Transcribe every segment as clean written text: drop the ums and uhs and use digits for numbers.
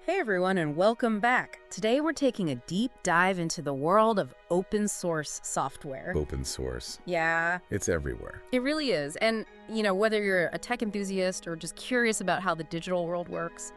Hey everyone, and welcome back. Today we're taking a deep dive into the world of open source software. Open source. Yeah, It's everywhere. it really is. And, whether you're a tech enthusiast or just curious about how the digital world works,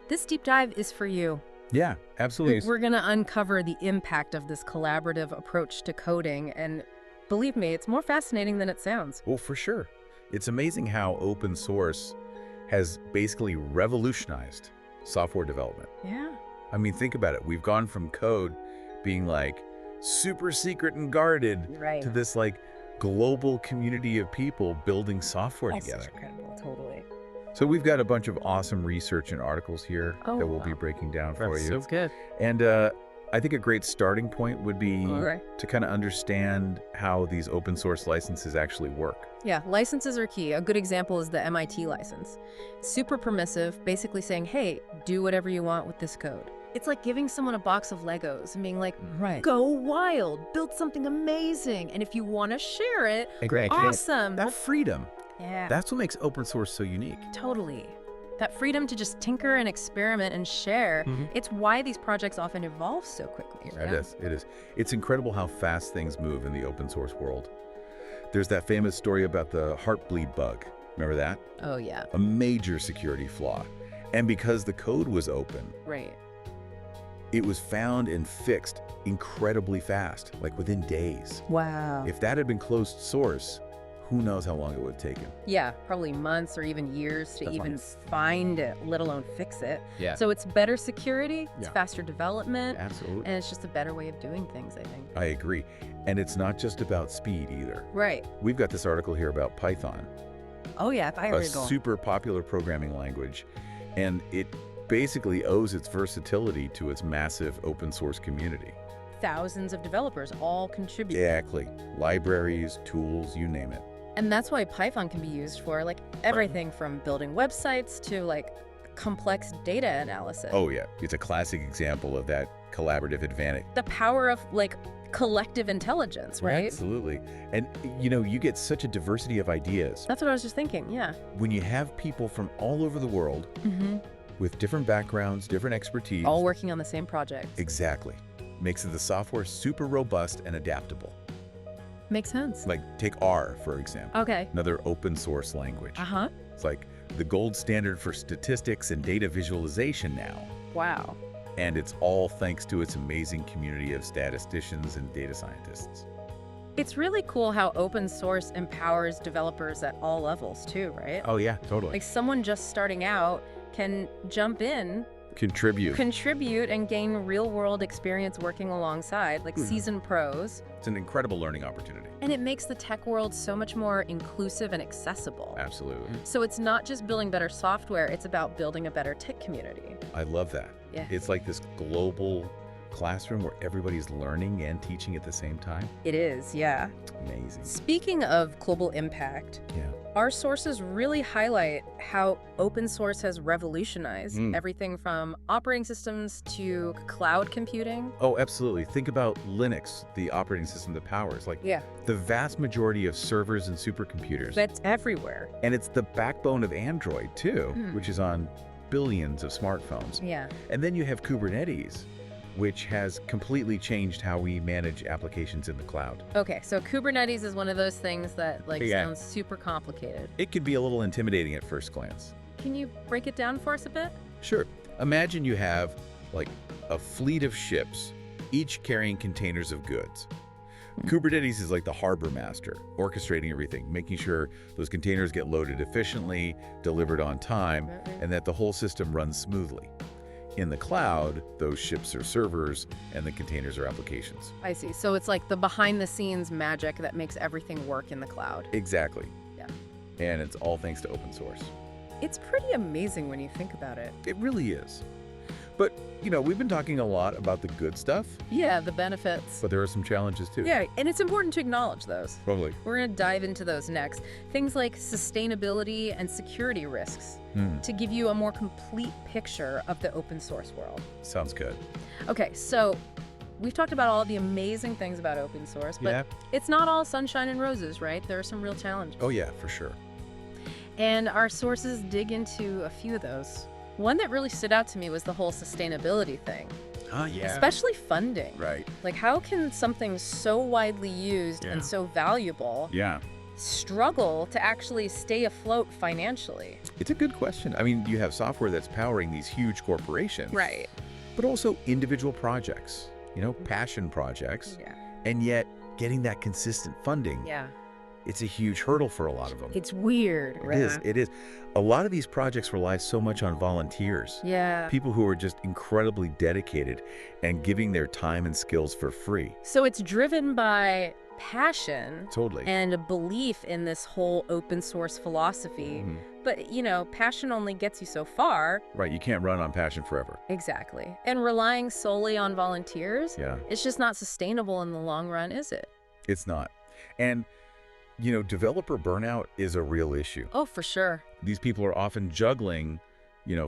this deep dive is for you. Yeah, absolutely. We're going to uncover the impact of this collaborative approach to coding, and believe me, it's more fascinating than it sounds. Well, for sure. It's amazing how open source has basically revolutionized software development. Yeah. I mean, think about it. We've gone from code being like super secret and guarded Right. to this like global community of people building software That's together. such incredible, totally. So we've got a bunch of awesome research and articles here Oh, that we'll be wow. breaking down for you. good. And I think a great starting point would be Okay. to kind of understand how these open source licenses actually work. Yeah, licenses are key. A good example is the MIT license. Super permissive, basically saying, hey, do whatever you want with this code. It's like giving someone a box of Legos and being like, Right. go wild, build something amazing. And if you want to share it, Great. awesome. That freedom, Yeah, that's what makes open source so unique. totally. That freedom to just tinker and experiment and share, it's why these projects often evolve so quickly. It is. It is. It's incredible how fast things move in the open source world. There's that famous story about the Heartbleed bug. Remember that? Oh, yeah, A major security flaw. And because the code was open, right. it was found and fixed incredibly fast, like within days. Wow. If that had been closed source, who knows how long it would have taken. Yeah, probably months or even years to Definitely. even find it, let alone fix it. Yeah. So it's better security, it's Yeah. faster development, Absolutely. and it's just a better way of doing things, I think. I agree. And it's not just about speed either. Right. We've got this article here about Python, Oh, yeah, I a heard it going. super popular programming language, and it basically owes its versatility to its massive open source community. Thousands of developers all contribute. Exactly. Libraries, tools, you name it. And that's why Python can be used for like everything from building websites to like complex data analysis. Oh yeah, it's a classic example of that collaborative advantage. The power of like collective intelligence, right? Absolutely. And you get such a diversity of ideas. That's what I was just thinking, yeah. When you have people from all over the world with different backgrounds, different expertise. All working on the same project. Exactly. Makes the software super robust and adaptable. Makes sense. Like take R, for example, Okay. another open source language. Uh-huh. It's like the gold standard for statistics and data visualization now. Wow. And it's all thanks to its amazing community of statisticians and data scientists. It's really cool how open source empowers developers at all levels too, right? Oh yeah, totally. Like someone just starting out can jump in, contribute, and gain real-world experience working alongside, like seasoned pros. It's an incredible learning opportunity. And it makes the tech world so much more inclusive and accessible. Absolutely. So it's not just building better software, it's about building a better tech community. I love that. Yeah. It's like this global classroom where everybody's learning and teaching at the same time. It is, yeah. Amazing. Speaking of global impact, Yeah. our sources really highlight how open source has revolutionized everything from operating systems to cloud computing. Oh, absolutely. Think about Linux, the operating system that powers. Like Yeah, the vast majority of servers and supercomputers. that's everywhere. And it's the backbone of Android too, which is on billions of smartphones. Yeah. And then you have Kubernetes, which has completely changed how we manage applications in the cloud. Okay, so Kubernetes is one of those things that like Yeah. sounds super complicated. It can be a little intimidating at first glance. Can you break it down for us a bit? Sure. Imagine you have like a fleet of ships, each carrying containers of goods. Kubernetes is like the harbor master, orchestrating everything, making sure those containers get loaded efficiently, delivered on time, and that the whole system runs smoothly. In the cloud, those ships are servers and the containers are applications. I see. So it's like the behind the scenes magic that makes everything work in the cloud. Exactly. Yeah. And it's all thanks to open source. It's pretty amazing when you think about it. It really is. But, we've been talking a lot about the good stuff, Yeah, the benefits. but there are some challenges too. Yeah, and it's important to acknowledge those. Totally. We're going to dive into those next. Things like sustainability and security risks to give you a more complete picture of the open source world. Sounds good. Okay, so we've talked about all the amazing things about open source, but Yeah. it's not all sunshine and roses, right? There are some real challenges. Oh yeah, for sure. And our sources dig into a few of those. One that really stood out to me was the whole sustainability thing, Yeah. especially funding. Right. Like, how can something so widely used and so valuable Yeah. struggle to actually stay afloat financially? It's a good question. I mean, you have software that's powering these huge corporations. Right. But also individual projects, passion projects. Yeah. And yet getting that consistent funding, Yeah. it's a huge hurdle for a lot of them. It's weird, right? It is. A lot of these projects rely so much on volunteers. Yeah. People who are just incredibly dedicated and giving their time and skills for free. So it's driven by passion Totally. and a belief in this whole open source philosophy. Mhm. But, passion only gets you so far. Right, you can't run on passion forever. Exactly. And relying solely on volunteers, Yeah, it's just not sustainable in the long run, is it? it's not. And, developer burnout is a real issue. Oh, for sure. These people are often juggling,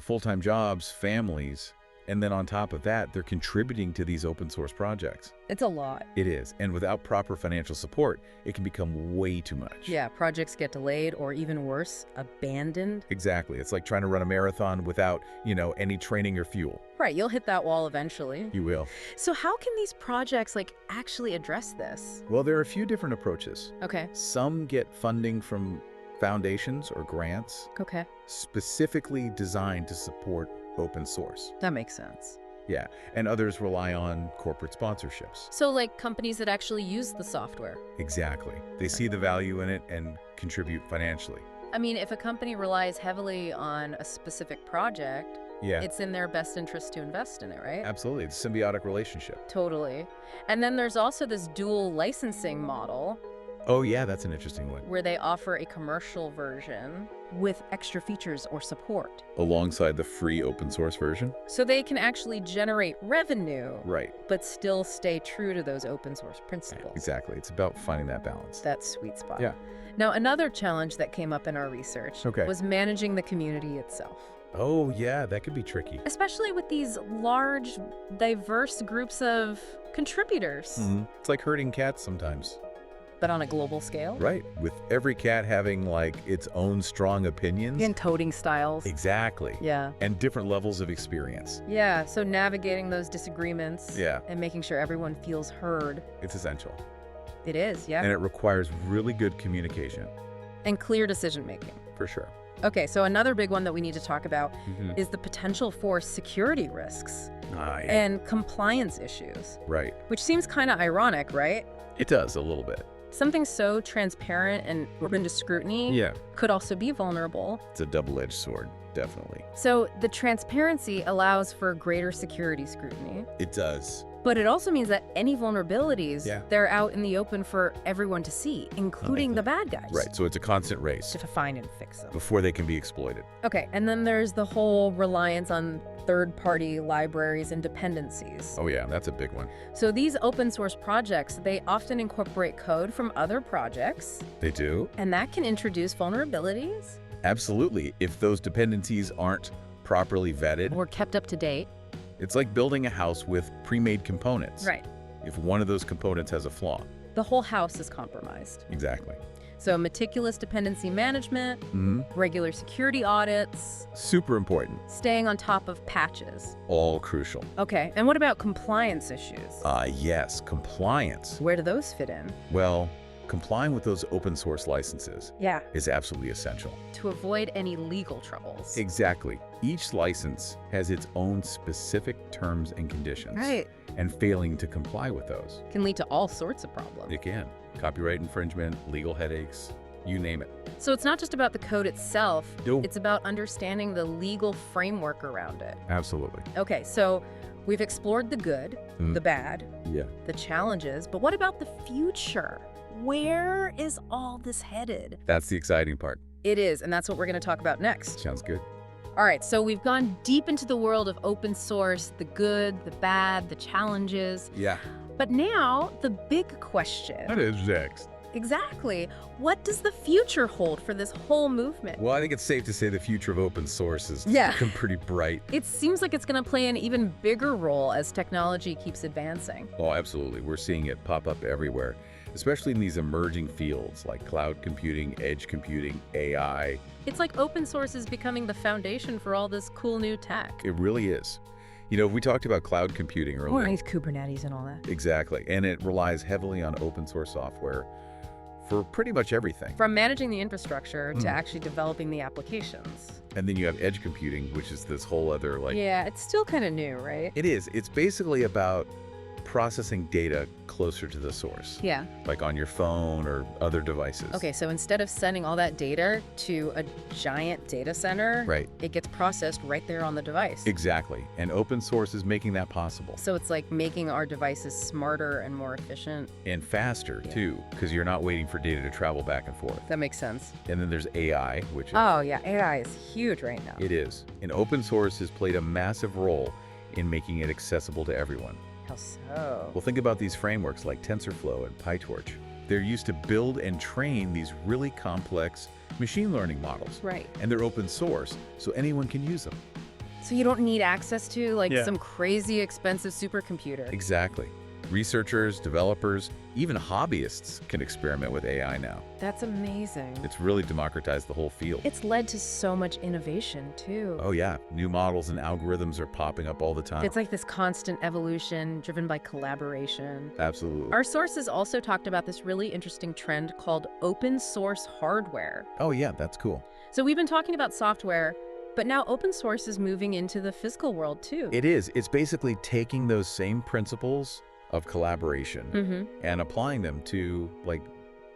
full-time jobs, families, and then on top of that, they're contributing to these open source projects. It's a lot. It is. And without proper financial support, it can become way too much. Yeah, projects get delayed or even worse, abandoned. Exactly. It's like trying to run a marathon without, any training or fuel. Right, you'll hit that wall eventually. You will. So how can these projects actually address this? Well, there are a few different approaches. Okay. Some get funding from foundations or grants Okay. specifically designed to support open source. That makes sense. Yeah. And others rely on corporate sponsorships. So companies that actually use the software. Exactly. They see the value in it and contribute financially. I mean, if a company relies heavily on a specific project, Yeah. it's in their best interest to invest in it, right? Absolutely. It's a symbiotic relationship. Totally. And then there's also this dual licensing model Oh, yeah, that's an interesting one. where they offer a commercial version with extra features or support. Alongside the free open source version? So they can actually generate revenue, Right. but still stay true to those open source principles. Exactly. It's about finding that balance. That sweet spot. Yeah. Now, another challenge that came up in our research Okay. was managing the community itself. Oh, yeah, that could be tricky. Especially with these large, diverse groups of contributors, It's like herding cats sometimes. but on a global scale. Right. With every cat having its own strong opinions. And coding styles. Exactly. Yeah. And different levels of experience. Yeah, so navigating those disagreements Yeah. and making sure everyone feels heard. It's essential. It is, yeah. And it requires really good communication, And clear decision making. for sure. Okay, so another big one that we need to talk about Mhm. is the potential for security risks Yeah. and compliance issues, Right. which seems kind of ironic, right? It does a little bit. Something so transparent and open to scrutiny Yeah. could also be vulnerable. It's a double-edged sword, definitely. So the transparency allows for greater security scrutiny, It does. but it also means that any vulnerabilities, Yeah. they're out in the open for everyone to see, including the bad guys. Right. So it's a constant race To find and fix them. before they can be exploited. Okay, and then there's the whole reliance on third-party libraries and dependencies. Oh, yeah. That's a big one. So these open source projects, they often incorporate code from other projects, They do? and that can introduce vulnerabilities Absolutely. If those dependencies aren't properly vetted, or kept up to date. it's like building a house with pre-made components. Right. If one of those components has a flaw. The whole house is compromised. Exactly. So meticulous dependency management, Mm-hmm. regular security audits, Super important. staying on top of patches. All crucial. Okay, and what about compliance issues? Yes, compliance. Where do those fit in? Well, complying with those open source licenses Yeah. is absolutely essential. To avoid any legal troubles. Exactly. Each license has its own specific terms and conditions. Right. And failing to comply with those, Can lead to all sorts of problems. it can. Copyright infringement, legal headaches, you name it. So it's not just about the code itself, Nope. it's about understanding the legal framework around it. Absolutely. Okay, so we've explored the good, Mm. the bad, Yeah. the challenges, but what about the future? Where is all this headed? That's the exciting part. It is, and that's what we're going to talk about next. Sounds good. All right, so we've gone deep into the world of open source, the good, the bad, the challenges. Yeah. But now, the big question. That is next. Exactly. What does the future hold for this whole movement? Well, I think it's safe to say the future of open source is Yeah. looking pretty bright. It seems like it's going to play an even bigger role as technology keeps advancing. Oh, absolutely. We're seeing it pop up everywhere. especially in these emerging fields like cloud computing, edge computing, AI. It's like open source is becoming the foundation for all this cool new tech. It really is. We talked about cloud computing earlier. Nice Kubernetes and all that. Exactly. And it relies heavily on open source software for pretty much everything. From managing the infrastructure to actually developing the applications. And then you have edge computing, which is this whole other Yeah, it's still kind of new, right? It is. It's basically about processing data closer to the source. Yeah. Like on your phone or other devices. Okay, so instead of sending all that data to a giant data center, Right. it gets processed right there on the device. Exactly. And open source is making that possible. So it's like making our devices smarter and more efficient. And faster, too, because you're not waiting for data to travel back and forth. That makes sense. And then there's AI, which is, Oh, yeah, AI is huge right now. it is. And open source has played a massive role in making it accessible to everyone. How so? Well, think about these frameworks like TensorFlow and PyTorch. They're used to build and train these really complex machine learning models. Right. And they're open source, so anyone can use them. So you don't need access to like Yeah. some crazy expensive supercomputer. Exactly. Researchers, developers, even hobbyists can experiment with AI now. That's amazing. It's really democratized the whole field. It's led to so much innovation, too. Oh yeah, new models and algorithms are popping up all the time. It's like this constant evolution driven by collaboration. Absolutely. Our sources also talked about this really interesting trend called open source hardware. Oh yeah, that's cool. So we've been talking about software, but now open source is moving into the physical world, too. It is. It's basically taking those same principles of collaboration and applying them to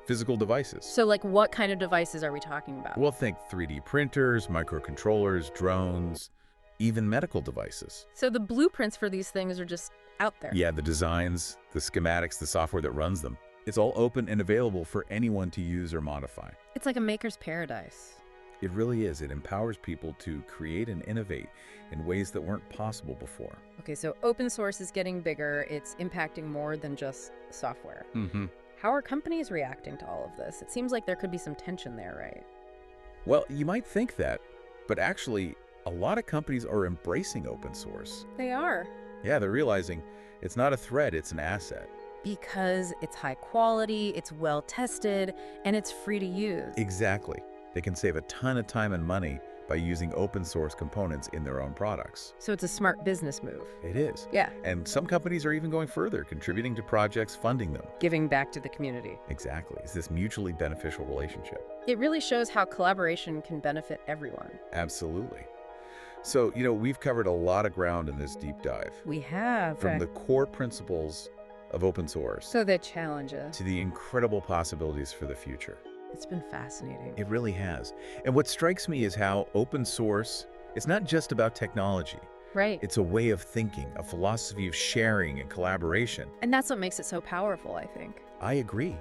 physical devices. So like what kind of devices are we talking about? Well, think 3D printers, microcontrollers, drones, even medical devices. So the blueprints for these things are just out there. Yeah, the designs, the schematics, the software that runs them. It's all open and available for anyone to use or modify. It's like a maker's paradise. It really is. It empowers people to create and innovate in ways that weren't possible before. Okay, so open source is getting bigger. It's impacting more than just software. Mm-hmm. How are companies reacting to all of this? It seems like there could be some tension there, right? Well, you might think that, but actually, a lot of companies are embracing open source. They are. Yeah, they're realizing it's not a threat, it's an asset. Because it's high quality, it's well tested, and it's free to use. Exactly. They can save a ton of time and money by using open source components in their own products. So it's a smart business move. It is. Yeah. And some companies are even going further, contributing to projects, funding them. Giving back to the community. Exactly. It's this mutually beneficial relationship. It really shows how collaboration can benefit everyone. Absolutely. So, we've covered a lot of ground in this deep dive. We have. From the core principles of open source So the challenges. to the incredible possibilities for the future. It's been fascinating. It really has. And what strikes me is how open source, it's not just about technology. Right. It's a way of thinking, a philosophy of sharing and collaboration. And that's what makes it so powerful, I think. I agree.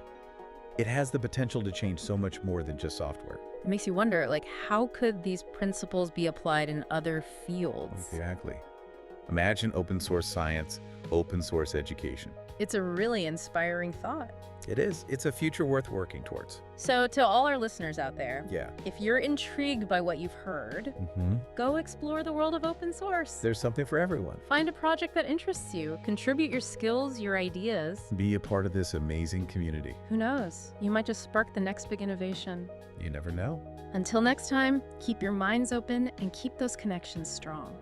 It has the potential to change so much more than just software. It makes you wonder, how could these principles be applied in other fields? Exactly. Imagine open source science, open source education. It's a really inspiring thought. It is. It's a future worth working towards. So to all our listeners out there, Yeah. if you're intrigued by what you've heard, go explore the world of open source. There's something for everyone. Find a project that interests you. Contribute your skills, your ideas. Be a part of this amazing community. Who knows? You might just spark the next big innovation. You never know. Until next time, keep your minds open and keep those connections strong.